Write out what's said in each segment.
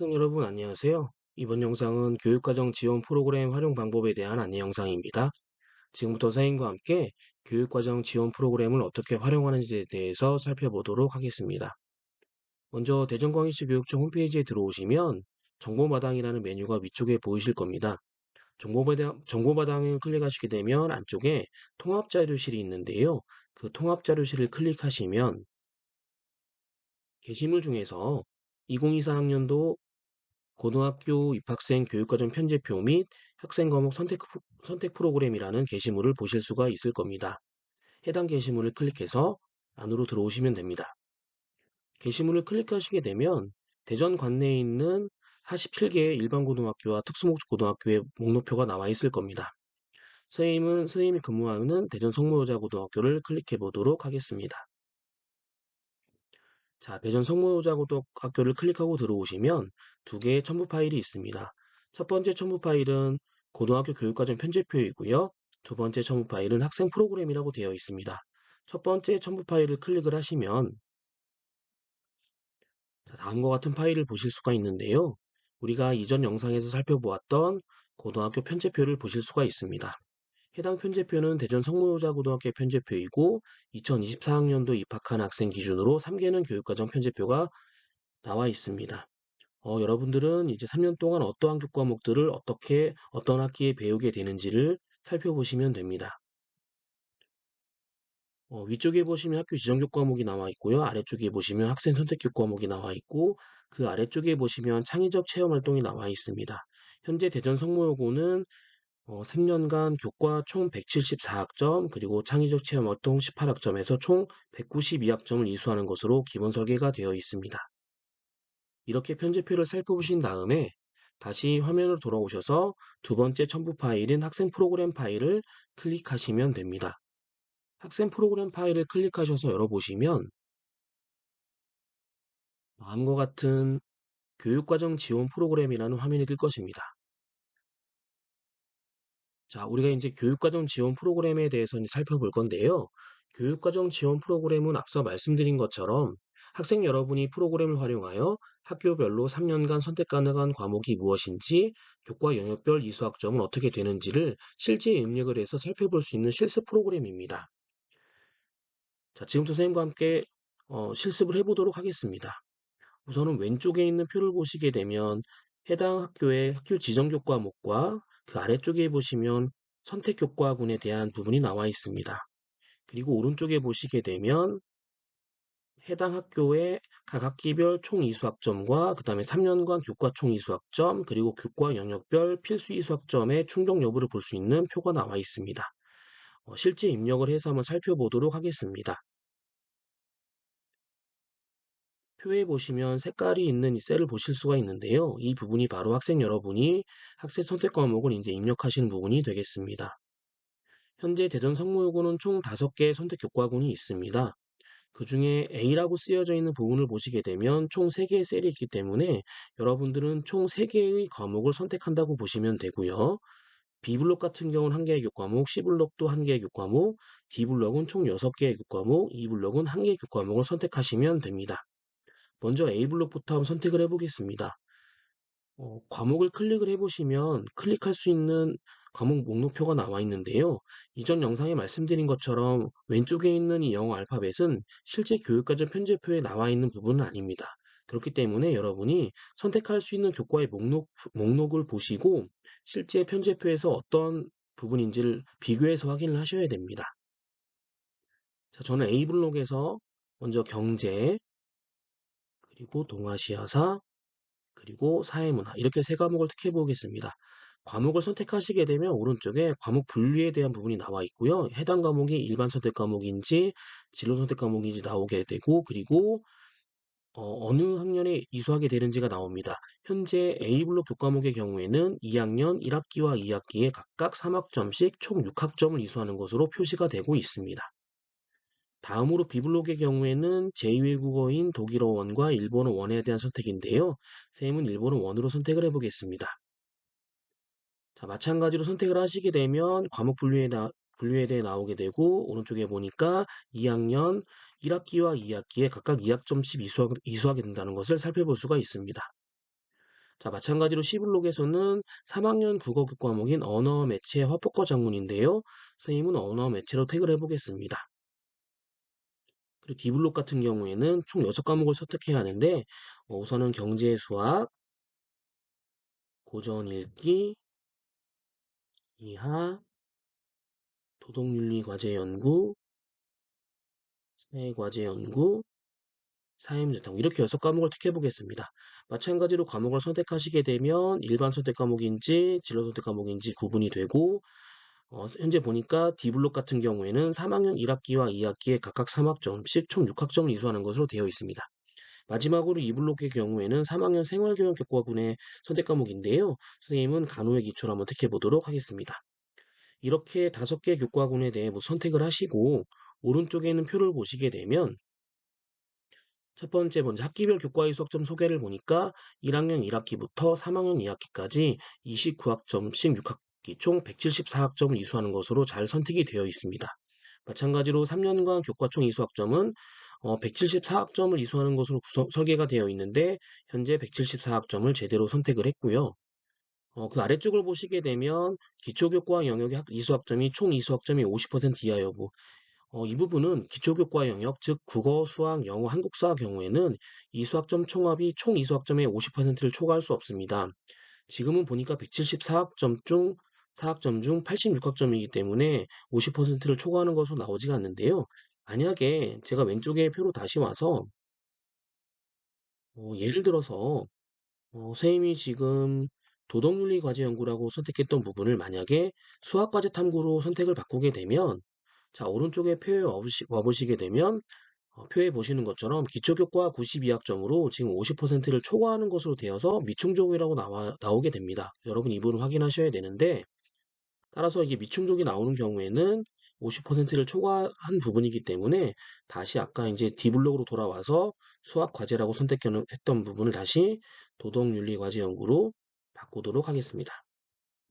학생 여러분 안녕하세요. 이번 영상은 교육과정 지원 프로그램 활용 방법에 대한 안내 영상입니다. 지금부터 선생님과 함께 교육과정 지원 프로그램을 어떻게 활용하는지에 대해서 살펴보도록 하겠습니다. 먼저 대전광역시 교육청 홈페이지에 들어오시면 정보마당이라는 메뉴가 위쪽에 보이실 겁니다. 정보마당을 클릭하시게 되면 안쪽에 통합자료실이 있는데요. 그 통합자료실을 클릭하시면 게시물 중에서 2024학년도 고등학교 입학생 교육과정 편제표 및 학생 과목 선택 프로그램이라는 게시물을 보실 수가 있을 겁니다. 해당 게시물을 클릭해서 안으로 들어오시면 됩니다. 게시물을 클릭하시게 되면 대전 관내에 있는 47개의 일반 고등학교와 특수목적 고등학교의 목록표가 나와 있을 겁니다. 선생님이 근무하는 대전 성모여자고등학교를 클릭해 보도록 하겠습니다. 자, 대전 성모여자고등학교를 클릭하고 들어오시면 두 개의 첨부 파일이 있습니다. 첫 번째 첨부 파일은 고등학교 교육과정 편제표이고요. 두 번째 첨부 파일은 학생 프로그램이라고 되어 있습니다. 첫 번째 첨부 파일을 클릭을 하시면 다음과 같은 파일을 보실 수가 있는데요. 우리가 이전 영상에서 살펴보았던 고등학교 편제표를 보실 수가 있습니다. 해당 편제표는 대전 성모여자고등학교 편제표이고 2024학년도 입학한 학생 기준으로 3개는 교육과정 편제표가 나와 있습니다. 여러분들은 이제 3년 동안 어떠한 교과목들을 어떻게 어떤 학기에 배우게 되는지를 살펴보시면 됩니다. 위쪽에 보시면 학교 지정 교과목이 나와 있고요. 아래쪽에 보시면 학생 선택 교과목이 나와 있고 그 아래쪽에 보시면 창의적 체험 활동이 나와 있습니다. 현재 대전 성모여고는 3년간 교과 총 174학점 그리고 창의적 체험 활동 18학점에서 총 192학점을 이수하는 것으로 기본 설계가 되어 있습니다. 이렇게 편집표를 살펴보신 다음에 다시 화면으로 돌아오셔서 두 번째 첨부 파일인 학생 프로그램 파일을 클릭하시면 됩니다. 학생 프로그램 파일을 클릭하셔서 열어보시면 다음과 같은 교육과정 지원 프로그램이라는 화면이 뜰 것입니다. 자, 우리가 이제 교육과정 지원 프로그램에 대해서 이제 살펴볼 건데요. 교육과정 지원 프로그램은 앞서 말씀드린 것처럼 학생 여러분이 프로그램을 활용하여 학교별로 3년간 선택 가능한 과목이 무엇인지, 교과 영역별 이수학점은 어떻게 되는지를 실제 입력을 해서 살펴볼 수 있는 실습 프로그램입니다. 자, 지금부터 선생님과 함께 실습을 해보도록 하겠습니다. 우선은 왼쪽에 있는 표를 보시게 되면 해당 학교의 학교 지정 교과목과 그 아래쪽에 보시면 선택 교과군에 대한 부분이 나와 있습니다. 그리고 오른쪽에 보시게 되면 해당 학교의 각 학기별 총 이수학점과 그 다음에 3년간 교과 총 이수학점 그리고 교과 영역별 필수 이수학점의 충족 여부를 볼 수 있는 표가 나와 있습니다. 실제 입력을 해서 한번 살펴보도록 하겠습니다. 표에 보시면 색깔이 있는 이 셀을 보실 수가 있는데요. 이 부분이 바로 학생 여러분이 학생 선택 과목을 이제 입력하시는 부분이 되겠습니다. 현재 대전 성모여고는 총 5개의 선택 교과군이 있습니다. 그 중에 A라고 쓰여져 있는 부분을 보시게 되면 총 3개의 셀이 있기 때문에 여러분들은 총 3개의 과목을 선택한다고 보시면 되고요. B블록 같은 경우는 1개의 교과목, C블록도 1개의 교과목, D블록은 총 6개의 교과목, E블록은 1개의 교과목을 선택하시면 됩니다. 먼저 A블록부터 한번 선택을 해보겠습니다. 과목을 클릭을 해보시면 클릭할 수 있는 과목 목록표가 나와 있는데요. 이전 영상에 말씀드린 것처럼 왼쪽에 있는 이 영어 알파벳은 실제 교육과정 편제표에 나와 있는 부분은 아닙니다. 그렇기 때문에 여러분이 선택할 수 있는 교과의 목록을 보시고 실제 편제표에서 어떤 부분인지를 비교해서 확인을 하셔야 됩니다. 자, 저는 A블록에서 먼저 경제, 그리고 동아시아사, 그리고 사회문화 이렇게 세 과목을 택해 보겠습니다. 과목을 선택하시게 되면 오른쪽에 과목 분류에 대한 부분이 나와 있고요. 해당 과목이 일반 선택 과목인지 진로 선택 과목인지 나오게 되고 그리고 어느 학년에 이수하게 되는지가 나옵니다. 현재 A블록 교과목의 경우에는 2학년 1학기와 2학기에 각각 3학점씩 총 6학점을 이수하는 것으로 표시가 되고 있습니다. 다음으로 B블록의 경우에는 제2외국어인 독일어원과 일본어원에 대한 선택인데요. 쌤은 일본어원으로 선택을 해보겠습니다. 자, 마찬가지로 선택을 하시게 되면 과목 분류에 대해 나오게 되고 오른쪽에 보니까 2학년 1학기와 2학기에 각각 2학점씩 이수하게 된다는 것을 살펴볼 수가 있습니다. 자, 마찬가지로 C블록에서는 3학년 국어 교과목인 언어 매체 화법과 작문인데요. 선생님은 언어 매체로 택을 해보겠습니다. 그리고 D블록 같은 경우에는 총 6과목을 선택해야 하는데 우선은 경제, 수학, 고전 읽기, 이하, 도덕윤리 과제 연구, 사회 과제 연구, 사회문제탐구 이렇게 6과목을 택해 보겠습니다. 마찬가지로 과목을 선택하시게 되면 일반 선택 과목인지 진로 선택 과목인지 구분이 되고 현재 보니까 D블록 같은 경우에는 3학년 1학기와 2학기에 각각 3학점씩 총 6학점을 이수하는 것으로 되어 있습니다. 마지막으로 E블록의 경우에는 3학년 생활교육교과군의 선택 과목인데요. 선생님은 간호의 기초를 한번 택해 보도록 하겠습니다. 이렇게 5개 교과군에 대해 선택을 하시고 오른쪽에 있는 표를 보시게 되면 첫 번째 먼저 학기별 교과의 수학점 소개를 보니까 1학년 1학기부터 3학년 2학기까지 29학점씩 6학기 총 174학점을 이수하는 것으로 잘 선택이 되어 있습니다. 마찬가지로 3년간 교과 총 이수학점은 174학점을 이수하는 것으로 설계가 되어 있는데 현재 174학점을 제대로 선택을 했고요. 그 아래쪽을 보시게 되면 기초교과 영역의 이수학점이 총 이수학점이 50% 이하 여부 이 부분은 기초교과 영역, 즉 국어, 수학, 영어, 한국사 경우에는 이 수학점 총합이 총 이수학점의 50%를 초과할 수 없습니다. 지금은 보니까 174학점 중 4학점 중 86학점이기 때문에 50%를 초과하는 것으로 나오지가 않는데요. 만약에 제가 왼쪽에 표로 다시 와서 예를 들어서 선생님이 지금 도덕윤리 과제 연구라고 선택했던 부분을 만약에 수학 과제 탐구로 선택을 바꾸게 되면 자, 오른쪽에 표에 와보시게 되면 표에 보시는 것처럼 기초교과 92학점으로 지금 50%를 초과하는 것으로 되어서 미충족이라고 나오게 됩니다. 여러분 이 부분 확인하셔야 되는데 따라서 이게 미충족이 나오는 경우에는 50%를 초과한 부분이기 때문에 다시 아까 이제 D블록으로 돌아와서 수학 과제라고 선택했던 부분을 다시 도덕윤리 과제 연구로 바꾸도록 하겠습니다.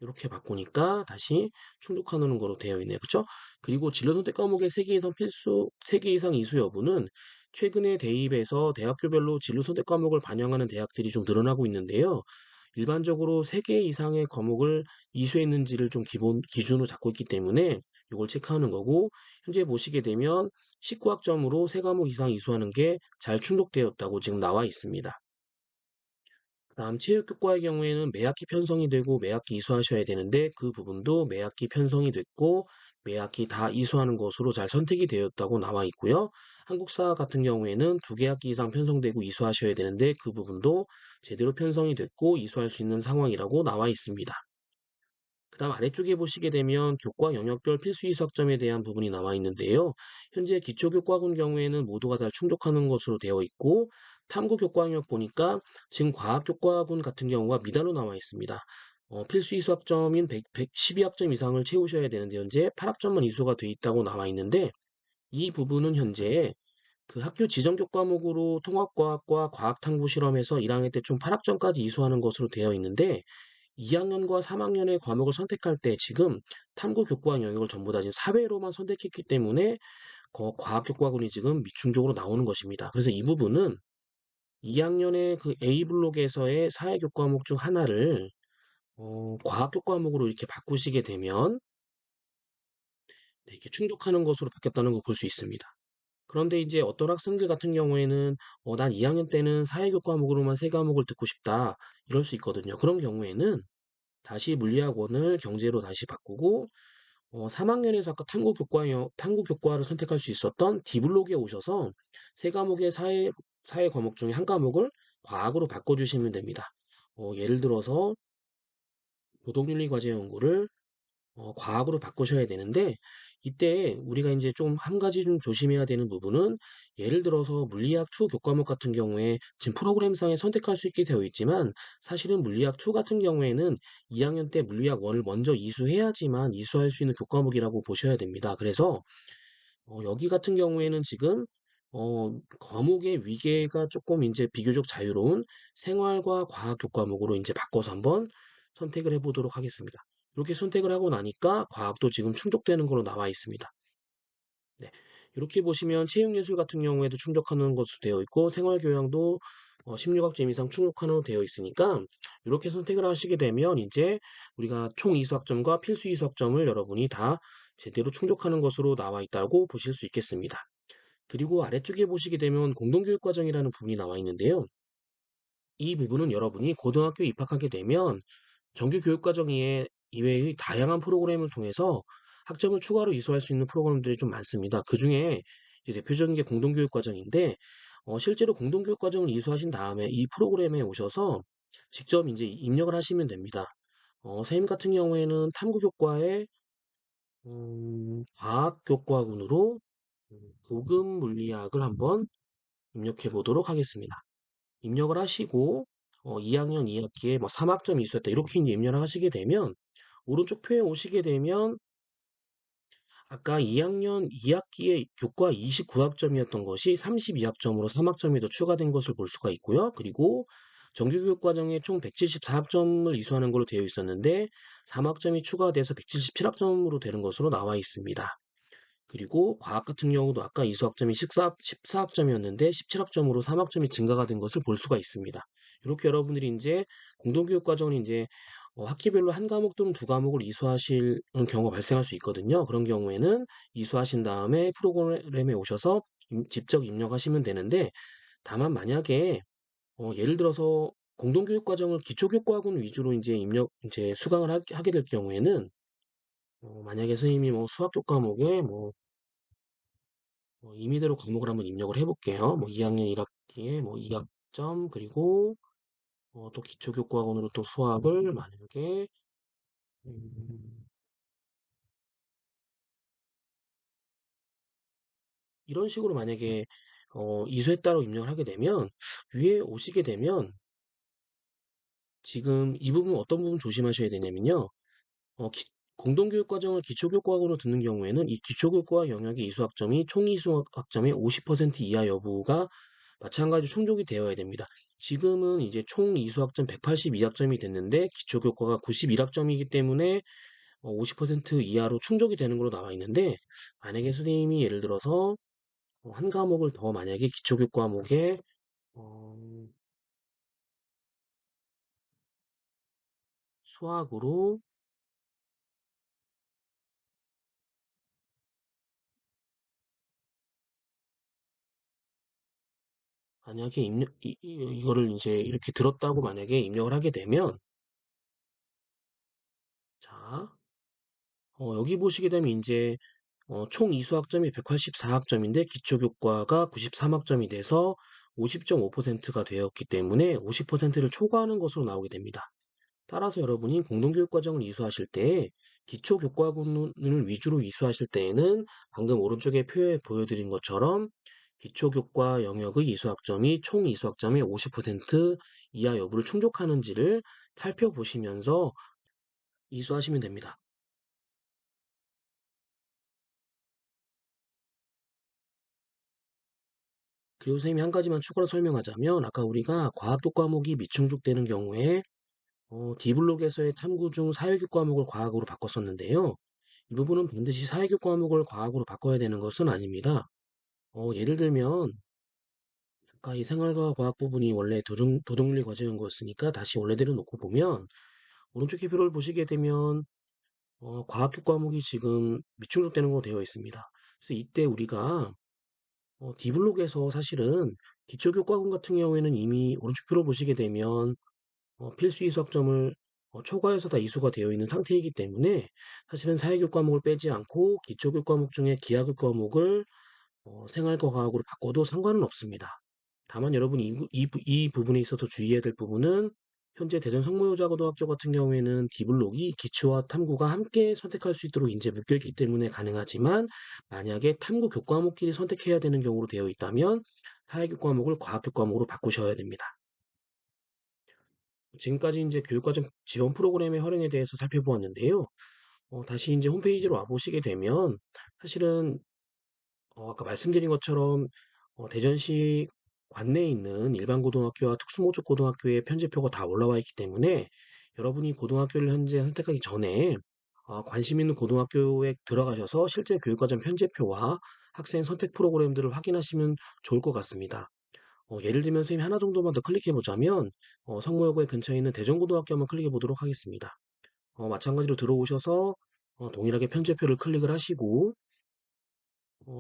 이렇게 바꾸니까 다시 충족하는 거로 되어 있네요. 그렇죠? 그리고 진로 선택 과목의 3개 이상 3개 이상 이수 여부는 최근에 대입에서 대학교별로 진로 선택 과목을 반영하는 대학들이 좀 늘어나고 있는데요. 일반적으로 3개 이상의 과목을 이수했는지를 좀 기준으로 잡고 있기 때문에 이걸 체크하는 거고, 현재 보시게 되면 19학점으로 3과목 이상 이수하는 게 잘 충족되었다고 지금 나와 있습니다. 다음 체육교과의 경우에는 매학기 편성이 되고 매학기 이수하셔야 되는데 그 부분도 매학기 편성이 됐고 매학기 다 이수하는 것으로 잘 선택이 되었다고 나와 있고요. 한국사 같은 경우에는 2개 학기 이상 편성되고 이수하셔야 되는데 그 부분도 제대로 편성이 됐고 이수할 수 있는 상황이라고 나와 있습니다. 그 다음 아래쪽에 보시게 되면 교과 영역별 필수 이수학점에 대한 부분이 나와 있는데요. 현재 기초교과군 경우에는 모두가 다 충족하는 것으로 되어 있고 탐구 교과 영역 보니까 지금 과학교과군 같은 경우가 미달로 나와 있습니다. 필수 이수학점인 112학점 이상을 채우셔야 되는데 현재 8학점만 이수가 돼 있다고 나와 있는데 이 부분은 현재 그 학교 지정 교과목으로 통합과학과 과학탐구 실험에서 1학년 때 총 8학점까지 이수하는 것으로 되어 있는데 2학년과 3학년의 과목을 선택할 때 지금 탐구 교과 영역을 전부 다 지금 사회로만 선택했기 때문에 과학 교과군이 지금 미충족으로 나오는 것입니다. 그래서 이 부분은 2학년의 그 A 블록에서의 사회 교과목 중 하나를 과학 교과목으로 이렇게 바꾸시게 되면 네, 이렇게 충족하는 것으로 바뀌었다는 걸 볼 수 있습니다. 그런데 이제 어떤 학생들 같은 경우에는 난 2학년 때는 사회 교과목으로만 3과목을 듣고 싶다 이럴 수 있거든요. 그런 경우에는 다시 물리학원을 경제로 다시 바꾸고 3학년에서 아까 탐구 교과를 선택할 수 있었던 D블록에 오셔서 3과목의 사회 과목 중에 한 과목을 과학으로 바꿔주시면 됩니다. 예를 들어서 노동윤리 과제 연구를 과학으로 바꾸셔야 되는데 이때 우리가 이제 좀 한 가지 좀 조심해야 되는 부분은 예를 들어서 물리학 2 교과목 같은 경우에 지금 프로그램상에 선택할 수 있게 되어 있지만 사실은 물리학 2 같은 경우에는 2학년 때 물리학 1을 먼저 이수해야지만 이수할 수 있는 교과목이라고 보셔야 됩니다. 그래서 여기 같은 경우에는 지금 과목의 위계가 조금 이제 비교적 자유로운 생활과 과학 교과목으로 이제 바꿔서 한번 선택을 해보도록 하겠습니다. 이렇게 선택을 하고 나니까 과학도 지금 충족되는 걸로 나와 있습니다. 네. 이렇게 보시면 체육예술 같은 경우에도 충족하는 것으로 되어 있고 생활교양도 16학점 이상 충족한으로 되어 있으니까 이렇게 선택을 하시게 되면 이제 우리가 총 이수학점과 필수 이수학점을 여러분이 다 제대로 충족하는 것으로 나와 있다고 보실 수 있겠습니다. 그리고 아래쪽에 보시게 되면 공동교육과정이라는 부분이 나와 있는데요. 이 부분은 여러분이 고등학교에 입학하게 되면 정규 교육과정 이외의 다양한 프로그램을 통해서 학점을 추가로 이수할 수 있는 프로그램들이 좀 많습니다. 그중에 이제 대표적인 게 공동교육과정인데, 실제로 공동교육과정을 이수하신 다음에 이 프로그램에 오셔서 직접 이제 입력을 하시면 됩니다. 선생님 같은 경우에는 탐구교과의 과학교과군으로 고급 물리학을 한번 입력해 보도록 하겠습니다. 입력을 하시고 2학년 2학기에 뭐 3학점 이수했다 이렇게 이제 입력을 하시게 되면 오른쪽 표에 오시게 되면 아까 2학년 2학기에 교과 29학점이었던 것이 32학점으로 3학점이 더 추가된 것을 볼 수가 있고요. 그리고 정규교육 과정에 총 174학점을 이수하는 걸로 되어 있었는데 3학점이 추가돼서 177학점으로 되는 것으로 나와 있습니다. 그리고 과학 같은 경우도 아까 이수학점이 14학점이었는데 17학점으로 3학점이 증가가 된 것을 볼 수가 있습니다. 이렇게 여러분들이 이제 공동교육 과정을 이제 학기별로 한 과목 또는 두 과목을 이수하실 경우가 발생할 수 있거든요. 그런 경우에는 이수하신 다음에 프로그램에 오셔서 직접 입력하시면 되는데 다만 만약에 예를 들어서 공동교육 과정을 기초교과학원 위주로 이제 이제 수강을 하게 될 경우에는 만약에 선생님이 뭐 수학교 과목에 임의대로 과목을 한번 입력을 해볼게요. 뭐 2학년 1학기에 뭐 2학점 그리고 또 기초교과학원으로 또 수학을 만약에 음, 이런 식으로 만약에 이수했다고 입력을 하게 되면 위에 오시게 되면 지금 이 부분 어떤 부분 조심하셔야 되냐면요. 어, 기- 공동교육과정을 기초교과학으로 듣는 경우에는 이 기초교과 영역의 이수학점이 총 이수학점의 50% 이하 여부가 마찬가지로 충족이 되어야 됩니다. 지금은 이제 총 이수학점 182학점이 됐는데 기초교과가 91학점이기 때문에 50% 이하로 충족이 되는 걸로 나와 있는데 만약에 선생님이 예를 들어서 한 과목을 더 만약에 기초교과 과목에 어, 수학으로 만약에 이거를 이제 이렇게 들었다고 만약에 입력을 하게 되면 자, 여기 보시게 되면 이제 총 이수학점이 184학점인데 기초교과가 93학점이 돼서 50.5%가 되었기 때문에 50%를 초과하는 것으로 나오게 됩니다. 따라서 여러분이 공동교육과정을 이수하실 때 기초교과군을 위주로 이수하실 때에는 방금 오른쪽에 표에 보여드린 것처럼 기초교과 영역의 이수학점이 총 이수학점의 50% 이하 여부를 충족하는지를 살펴보시면서 이수하시면 됩니다. 그리고 선생님이 한 가지만 추가로 설명하자면 아까 우리가 과학교 과목이 미충족되는 경우에 D블록에서의 탐구 중 사회교 과목을 과학으로 바꿨었는데요. 이 부분은 반드시 사회교 과목을 과학으로 바꿔야 되는 것은 아닙니다. 예를 들면 아까 이 생활과 과학 부분이 원래 도덕윤리 과정인 거였으니까 다시 원래대로 놓고 보면 오른쪽 기표를 보시게 되면 과학교 과목이 지금 미충족되는 걸로 되어 있습니다. 그래서 이때 우리가 D블록에서 사실은 기초교과군 같은 경우에는 이미 오른쪽 표를 보시게 되면 필수 이수학점을 초과해서 다 이수가 되어 있는 상태이기 때문에 사실은 사회교 과목을 빼지 않고 기초교 과목 중에 기하교 과목을 생활과 과학으로 바꿔도 상관은 없습니다. 다만 여러분이 이 부분에 있어서 주의해야 될 부분은 현재 대전 성모여자고등학교 같은 경우에는 D블록이 기초와 탐구가 함께 선택할 수 있도록 이제 묶여있기 때문에 가능하지만 만약에 탐구 교과목끼리 선택해야 되는 경우로 되어 있다면 사회교 과목을 과학교 과목으로 바꾸셔야 됩니다. 지금까지 이제 교육과정 지원 프로그램의 활용에 대해서 살펴보았는데요. 다시 이제 홈페이지로 와보시게 되면 사실은 아까 말씀드린 것처럼 대전시 관내에 있는 일반 고등학교와 특수목적 고등학교의 편제표가 다 올라와 있기 때문에 여러분이 고등학교를 현재 선택하기 전에 관심 있는 고등학교에 들어가셔서 실제 교육과정 편제표와 학생 선택 프로그램들을 확인하시면 좋을 것 같습니다. 예를 들면 선생님이 하나 정도만 더 클릭해 보자면 성모여고의 근처에 있는 대전고등학교 한번 클릭해 보도록 하겠습니다. 마찬가지로 들어오셔서 동일하게 편제표를 클릭을 하시고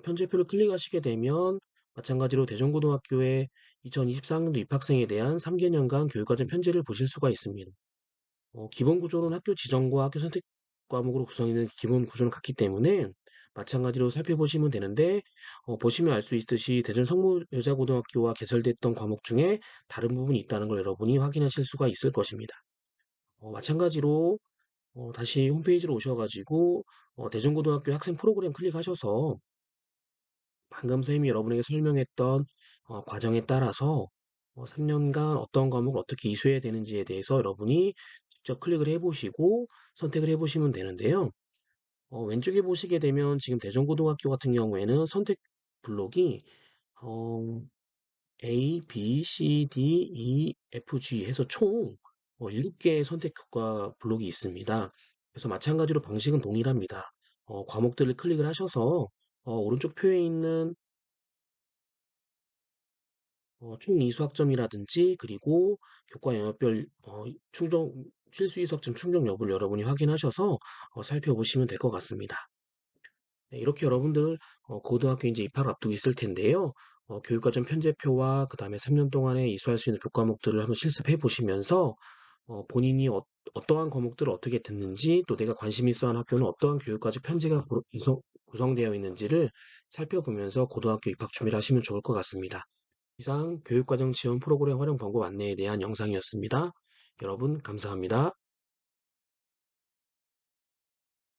편제표를 클릭하시게 되면 마찬가지로 대전고등학교의 2024학년도 입학생에 대한 3개년간 교육과정 편제를 보실 수가 있습니다. 기본 구조는 학교 지정과 학교 선택 과목으로 구성되는 기본 구조는 같기 때문에 마찬가지로 살펴보시면 되는데 보시면 알 수 있듯이 대전 성모여자고등학교와 개설됐던 과목 중에 다른 부분이 있다는 걸 여러분이 확인하실 수가 있을 것입니다. 마찬가지로 다시 홈페이지로 오셔가지고 대전고등학교 학생 프로그램 클릭하셔서 방금 선생님이 여러분에게 설명했던 과정에 따라서 3년간 어떤 과목을 어떻게 이수해야 되는지에 대해서 여러분이 직접 클릭을 해보시고 선택을 해보시면 되는데요. 왼쪽에 보시게 되면 지금 대전고등학교 같은 경우에는 선택 블록이 어, A, B, C, D, E, F, G 해서 총 7개의 선택과 블록이 있습니다. 그래서 마찬가지로 방식은 동일합니다. 과목들을 클릭을 하셔서 오른쪽 표에 있는 총 이수학점이라든지 그리고 교과 영역별 충족 필수 이수학점 충족 여부를 여러분이 확인하셔서 살펴보시면 될 것 같습니다. 네, 이렇게 여러분들 고등학교 이제 입학을 앞두고 있을 텐데요. 교육과정 편제표와 그 다음에 3년 동안에 이수할 수 있는 교과목들을 한번 실습해 보시면서 본인이 어떠한 과목들을 어떻게 듣는지 또 내가 관심 있어 하는 학교는 어떠한 교육과정 편제가 구성되어 있는지를 살펴보면서 고등학교 입학 준비를 하시면 좋을 것 같습니다. 이상 교육과정 지원 프로그램 활용 방법 안내에 대한 영상이었습니다. 여러분 감사합니다.